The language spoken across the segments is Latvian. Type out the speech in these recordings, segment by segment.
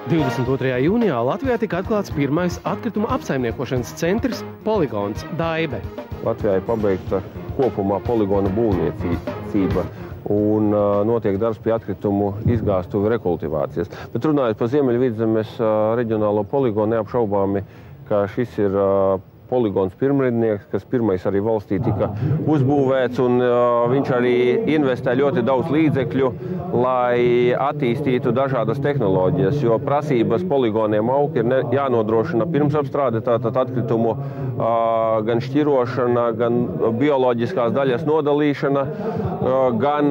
22. jūnijā Latvijā tika atklāts pirmais atkrituma apsaimniekošanas centrs Poligons Daibe. Latvijā ir pabeigta kopumā poligona būvniecība un notiek darbs pie atkritumu izgāstuvi rekultivācijas. Bet runājot par Ziemeļvidzemes reģionālo poligonu, neapšaubāmi, ka šis ir poligons pirmrednieks, kas pirmais arī valstī tika uzbūvēts, un viņš arī investē ļoti daudz līdzekļu, lai attīstītu dažādas tehnoloģijas, jo prasības poligoniem aug ir jānodrošina pirmsapstrāde, tātad atkritumu gan šķirošana, gan bioloģiskās daļas nodalīšana, gan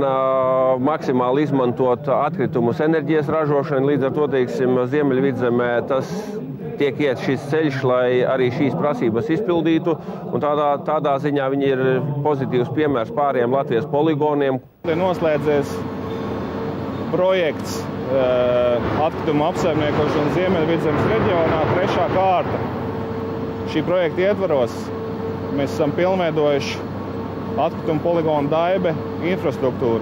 maksimāli izmantot atkritumus enerģijas ražošanu. Līdz ar to, teiksim, Ziemeļvidzemē tas tiek iet šis ceļš, lai arī šīs prasības izpildītu, un tādā ziņā viņi ir pozitīvs piemērs pāriem Latvijas poligoniem. Noslēdzies projekts atkritumu apsaimniekošana Ziemeļvidzemes reģionā 3. kārta. Šī projekta ietvaros mēs esam pilnveidojuši atkritumu poligonu Daibe infrastruktūru.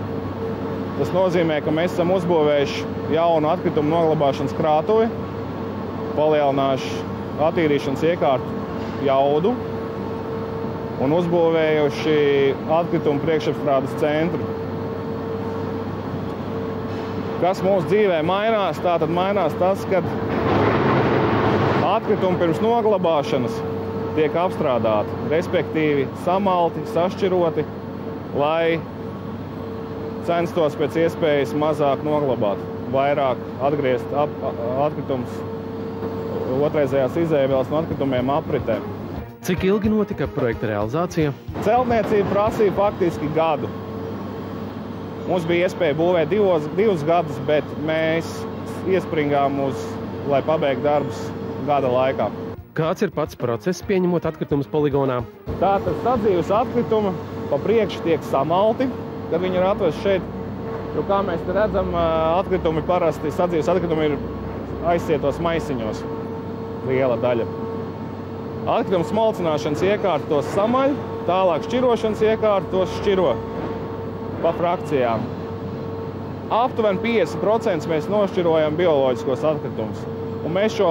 Tas nozīmē, ka mēs esam uzbūvējuši jaunu atkritumu noglabāšanas krātuvi, palielinājuši attīrīšanas iekārtu jaudu un uzbūvējuši atkritumu priekšapstrādes centru. Kas mūsu dzīvē mainās? Tātad mainās tas, ka atkritumi pirms noglabāšanas tiek apstrādāti, respektīvi samalti, sašķiroti, lai censtos pēc iespējas mazāk noglabāt, vairāk atgriezt atkritumus otrreizējās izēvielas no atkritumiem apritē. Cik ilgi notika projekta realizācija? Celtniecība prasīja faktiski gadu. Mums bija iespēja būvēt divus gadus, bet mēs iespringām lai pabeigtu darbus gada laikā. Kāds ir pats process pieņemot atkritumus poligonā? Tātad sadzīves atkritumi pa priekšu tiek samalti, kad viņi ir atvesti šeit. Jo, kā mēs te redzam, atkritumi parasti, sadzīves atkritumi ir aizsietos maisiņos. Liela daļa. Atkritumu smalcināšanas iekārta tos samaļ, tālāk šķirošanas iekārta tos šķiro pa frakcijām. Aptuveni 50% mēs nošķirojam bioloģiskos atkritumus. Un mēs šo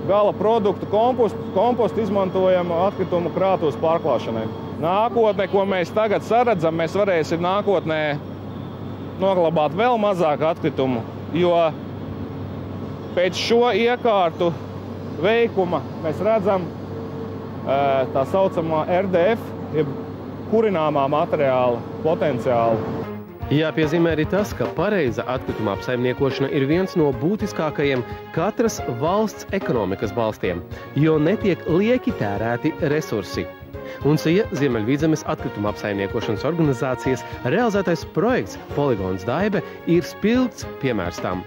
gala produktu kompostu izmantojam atkritumu krātuves pārklāšanai. Nākotnē, ko mēs tagad saredzam, mēs varēsim nākotnē noglabāt vēl mazāk atkritumu, jo pēc šo iekārtu veikuma mēs redzam tā saucamā RDF, jeb kurināmā materiāla potenciālu. Jāpiezīmē arī tas, ka pareiza atkrituma apsaimniekošana ir viens no būtiskākajiem katras valsts ekonomikas balstiem, jo netiek lieki tērēti resursi. Un SIA Ziemeļvidzemes atkrituma apsaimniekošanas organizācijas realizētais projekts Poligons Daibe ir spilgts piemērs tam.